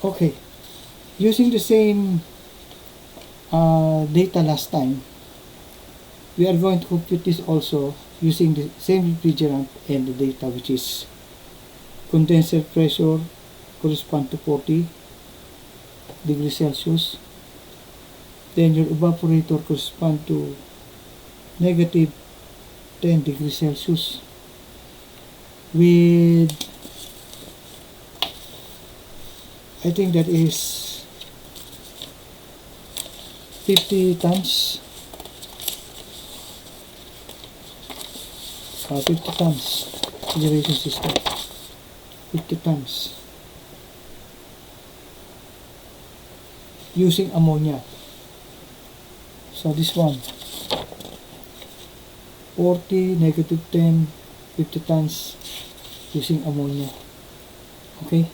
Okay, using the same data last time, we are going to compute this also using the same refrigerant and the data, which is condenser pressure correspond to 40 degrees Celsius. Then your evaporator correspond to negative 10 degrees Celsius with, I think that is 50 tons. 50 tons refrigeration system. 50 tons using ammonia. So this one 40, negative 10, 50 tons using ammonia. Okay,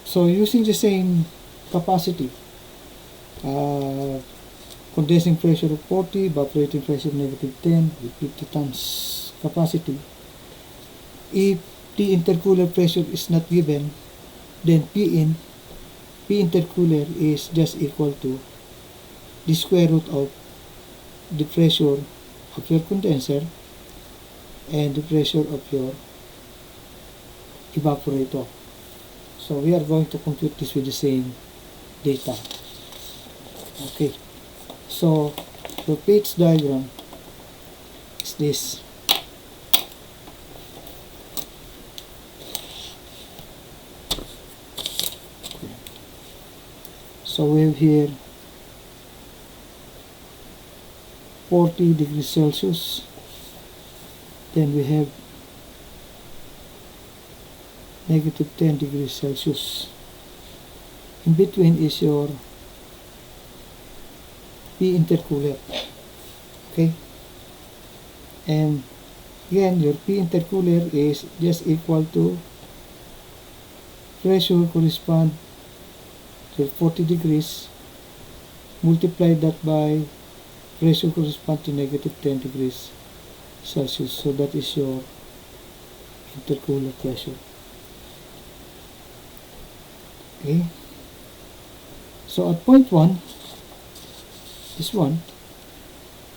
so using the same capacity, condensing pressure of 40, evaporating pressure of negative 10 with 50 tons capacity. If the intercooler pressure is not given, then P intercooler is just equal to the square root of the pressure of your condenser and the pressure of your evaporator. So we are going to compute this with the same data. Okay, so the Page diagram is this. So we have here 40 degrees Celsius, then we have negative 10 degrees Celsius. In between is your P intercooler. Okay, and again your P intercooler is just equal to pressure correspond to 40 degrees, multiply that by pressure correspond to negative 10 degrees Celsius. So that is your intercooler pressure. Okay, so at point 1,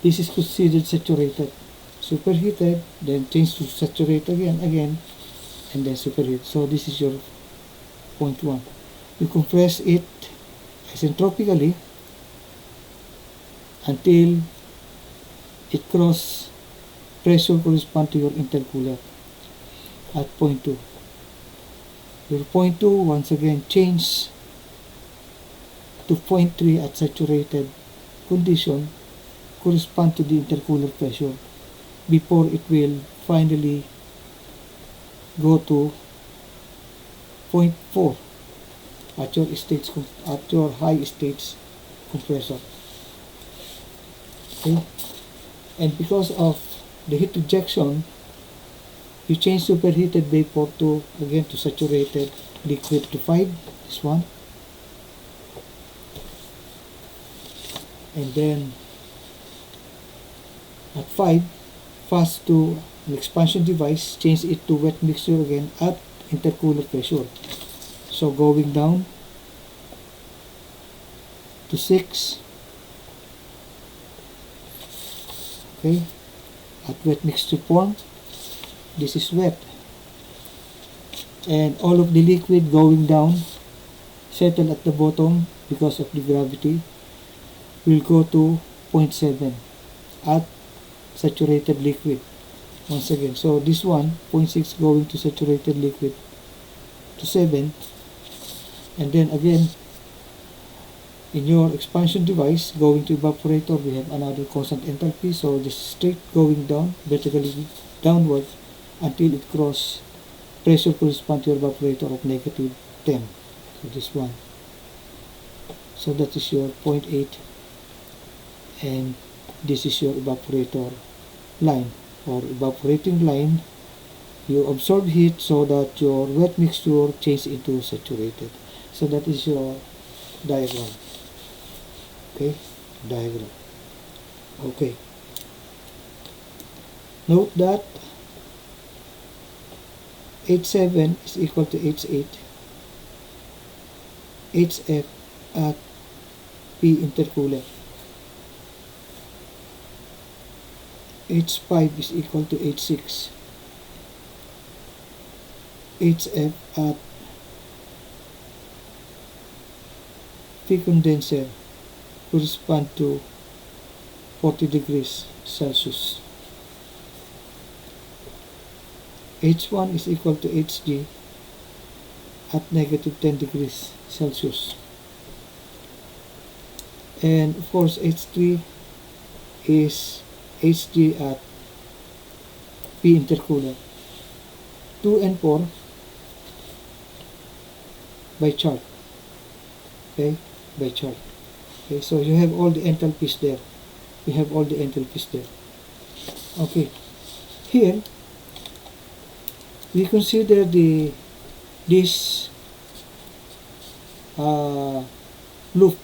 this is considered saturated. Superheated, then change to saturate again, and then superheat. So this is your point 1. You compress it isentropically until it cross pressure correspond to your intercooler at point 2. Your point 2 once again change to point 3 at saturated condition correspond to the intercooler pressure before it will finally go to point 4 at your high states compressor. Okay, and because of the heat rejection, you change superheated vapor to again to saturated liquid to 5, this one, and then at 5 pass to an expansion device, change it to wet mixture again at intercooler pressure. So going down to 6, okay, at wet mixture form, this is wet, and all of the liquid going down settle at the bottom because of the gravity will go to 0.7 at saturated liquid once again. So this one 0.6 going to saturated liquid to 7, and then again in your expansion device going to evaporator, we have another constant enthalpy, so just straight going down vertically downward until it cross pressure correspond to your evaporator of negative 10. So this one, so that is your 0.8, and this is your evaporator line or evaporating line. You absorb heat so that your wet mixture change into saturated. So that is your diagram. Okay, diagram. Okay, note that H7 is equal to H8 HF at P intercooler. H5 is equal to H6. HF at P condenser correspond to 40 degrees Celsius. H1 is equal to Hg at negative 10 degrees Celsius. And of course H3 is Hg at P intercooler. 2 and 4 by chart. Okay, by chart. Okay, so you have all the enthalpies there. We have all the enthalpies there. Okay, here we consider this loop,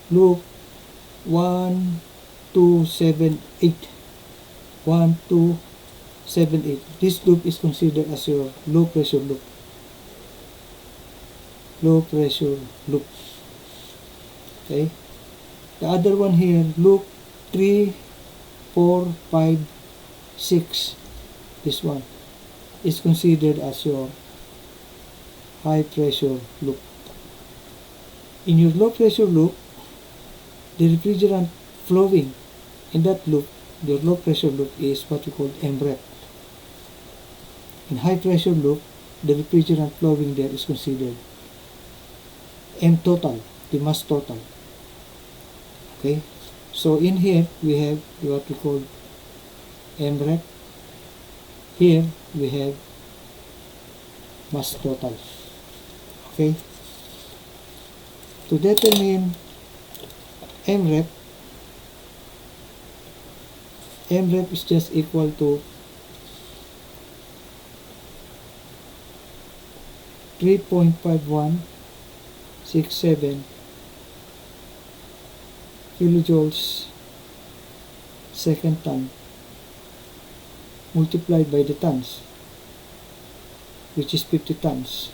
loop 1, 2, 7, 8. 1, 2, 7, 8. This loop is considered as your low pressure loop. Low pressure loop. Okay. The other one here, loop 3, 4, 5, 6. This one is considered as your high pressure loop. In your low pressure loop, the refrigerant flowing in that loop, your low pressure loop, is what we call MREF. In high pressure loop, the refrigerant flowing there is considered M total, the mass total. Okay, so in here we have what we call MREF. Here we have mass total. Okay, to determine MREF is just equal to 3.5167 kilojoules second ton multiplied by the tons, which is 50 tons,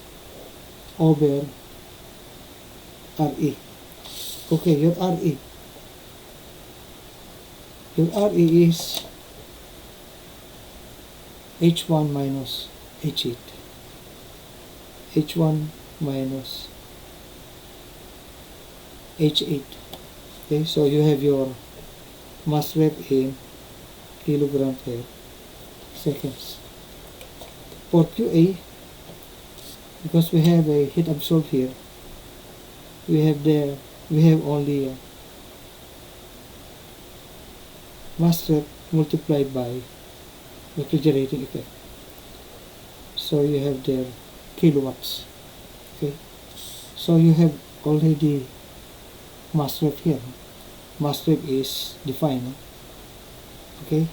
over RE. Okay, your RE is H1 minus H8. H1 minus H8. Okay, so you have your mass rep in kilogram per seconds. For QA, because we have a heat absorbed here, we have only mass rep multiplied by refrigerating effect. So you have there kilowatts. Okay, so you have already mass rep here. Mass rep is defined. Okay,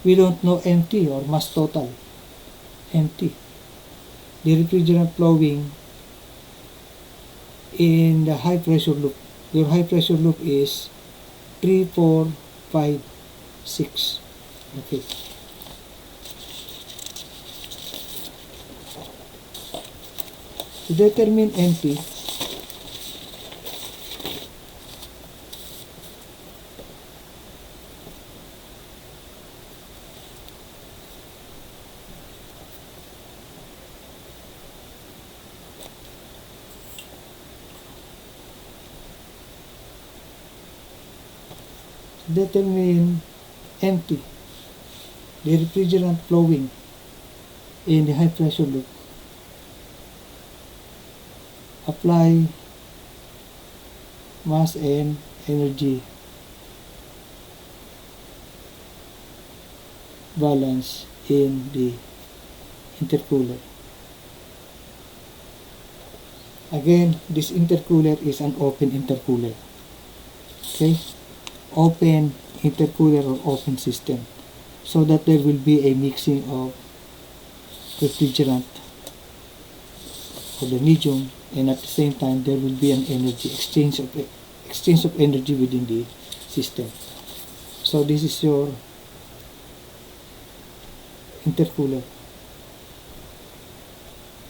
we don't know MT or mass total. MT, the refrigerant flowing in the high pressure loop. Your high pressure loop is 3, 4, 5, 6. Okay. To determine MT, MT, the refrigerant flowing in the high pressure loop, apply mass and energy balance in the intercooler. Again, this intercooler is an open intercooler. Okay, open intercooler or open system, so that there will be a mixing of refrigerant of the medium, and at the same time there will be an energy exchange of energy within the system. So this is your intercooler.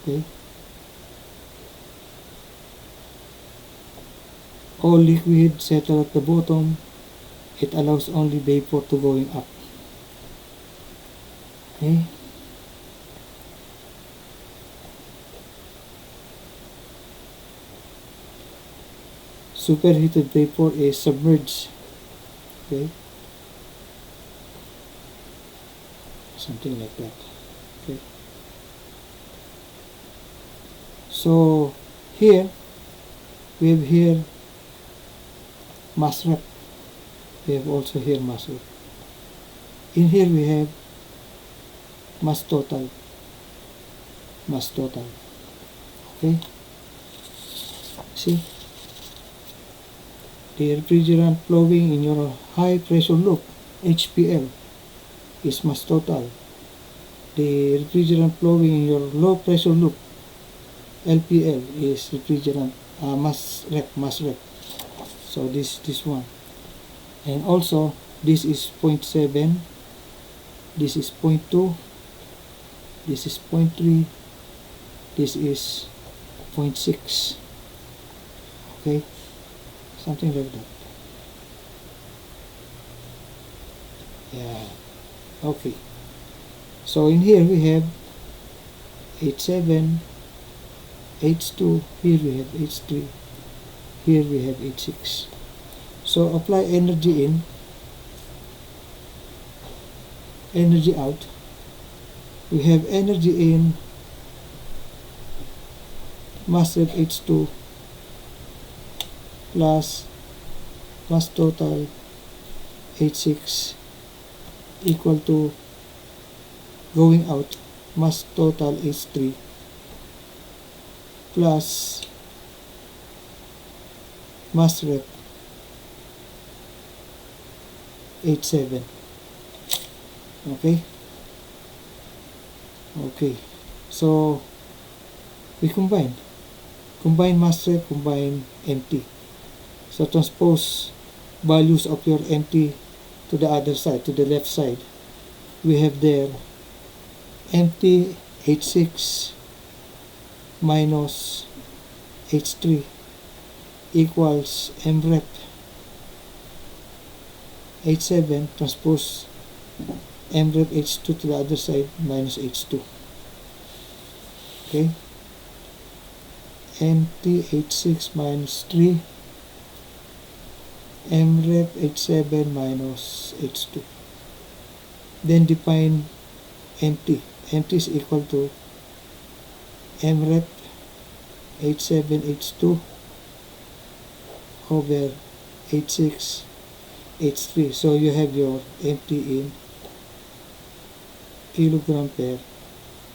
Okay, all liquid settle at the bottom. It allows only vapor to going up. Okay. Superheated vapor is submerged. Okay. Something like that. Okay. So here we have here mass rep. We have also here mass rep. In here we have mass total. Mass total. Okay. See? The refrigerant flowing in your high pressure loop, HPL, is mass total. The refrigerant flowing in your low pressure loop, LPL, is refrigerant mass rep. So this one. And also this is 0.7, this is 0.2, this is 0.3, this is 0.6. Okay, something like that. Yeah. Okay. So in here we have H7, H2, here we have H3, here we have H6. So apply energy in, energy out. We have energy in mass rep H2 plus mass total H6 equal to going out mass total H3 plus mass rep H7. Okay. Okay. So we combine mass rep, combine empty. So transpose values of your empty to the other side, to the left side. We have there empty H6 minus H3 equals mrep H7 transpose mrep H2 to the other side minus H2. Okay. Empty H6 minus 3 mrep H7 minus H2. Then define empty. Empty is equal to mrep H7 H2 over H6 H3. So you have your empty in kilogram per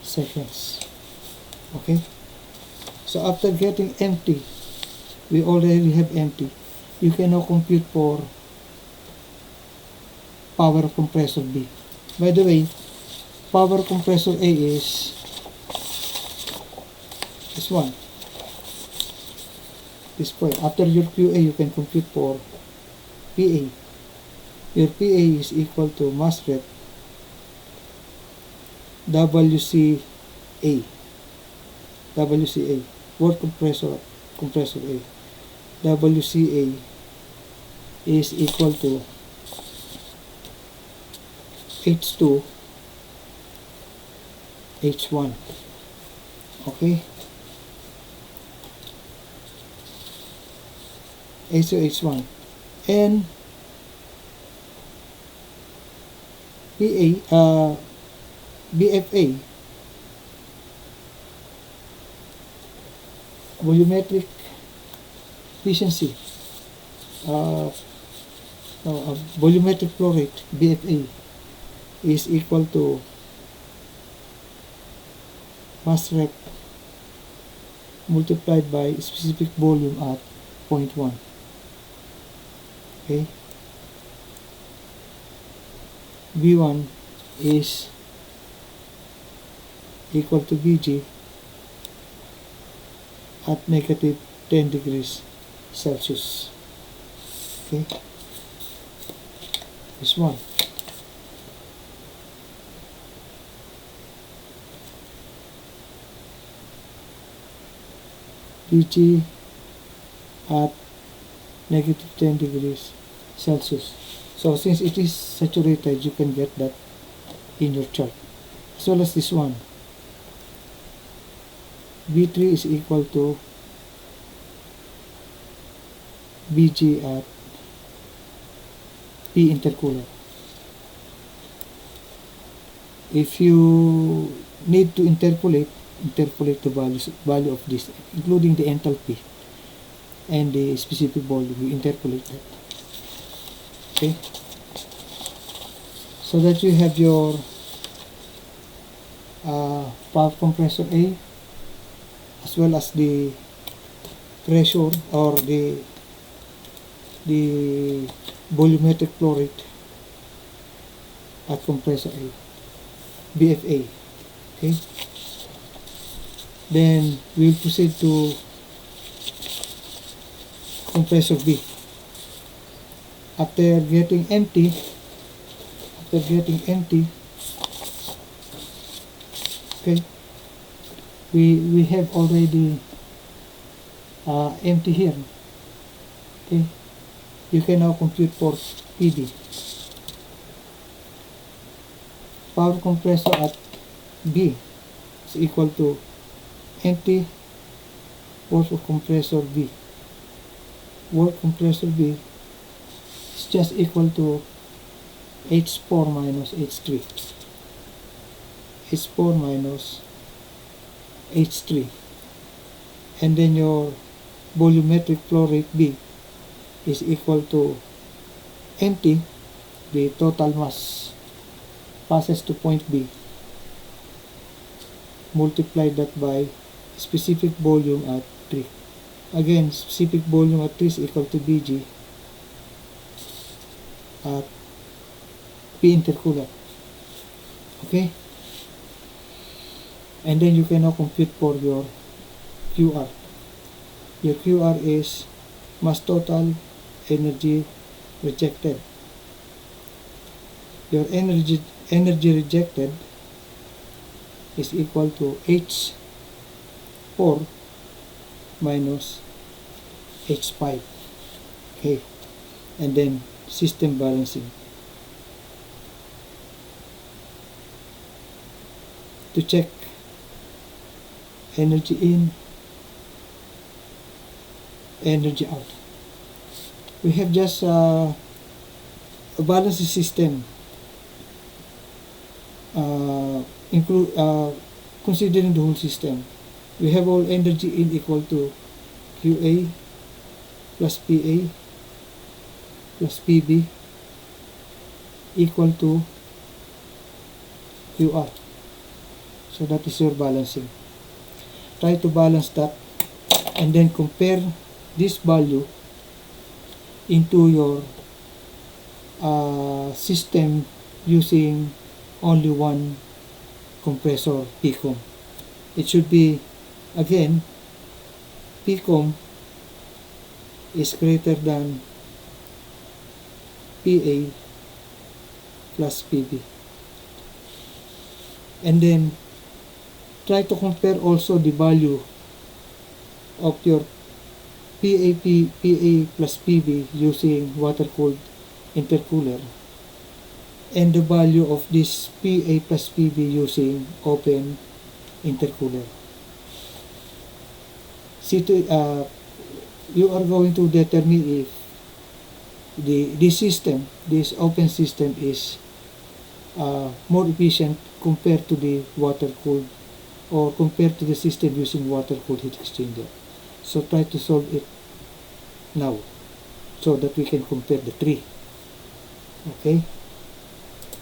seconds. Okay. So after getting empty, we already have empty. You can now compute for power of compressor B. By the way, power of compressor A is this one. This point. After your QA, you can compute for PA. Your PA is equal to mass rep WCA. Work compressor A. WCA is equal to H2 H1. Okay. H2 H1 and BFA, volumetric efficiency, volumetric flow rate, BFA, is equal to mass rep multiplied by specific volume at 0.1. Okay. V1 is equal to Vg at negative 10 degrees Celsius. Okay. This one. Vg at negative 10 degrees Celsius. So since it is saturated, you can get that in your chart. As well as this one, B3 is equal to Bg at P intercooler. If you need to interpolate the value of this, including the enthalpy and the specific volume, you interpolate that. Okay, so that you have your power compressor A, as well as the pressure or the volumetric flow rate at compressor A, BFA. Okay, then we'll proceed to compressor B. After getting empty, okay, we have already empty here. Okay, you can now compute for PD. Power compressor at B is equal to empty work of compressor B. Work compressor B is just equal to H4 minus H3. H4 minus H3. And then your volumetric flow rate B is equal to empty, the total mass passes to point B, multiply that by specific volume at 3. Again, specific volume at 3 is equal to Bg at P intercooler. Okay, and then you can now compute for your QR. Your QR is mass total, energy rejected. Your energy rejected is equal to H4 minus H5. Okay, and then system balancing. To check energy in, energy out, we have just a balancing system, considering the whole system. We have all energy in equal to QA plus PA plus PB equal to QR. So that is your balancing. Try to balance that and then compare this value into your system using only one compressor, PCOM. It should be, again, PCOM is greater than PA plus PB. And then try to compare also the value of your PA plus PB using water-cooled intercooler and the value of this PA plus PB using open intercooler. You are going to determine if this open system is more efficient compared to the water-cooled or compared to the system using water-cooled heat exchanger. So try to solve it now so that we can compare the three. Okay.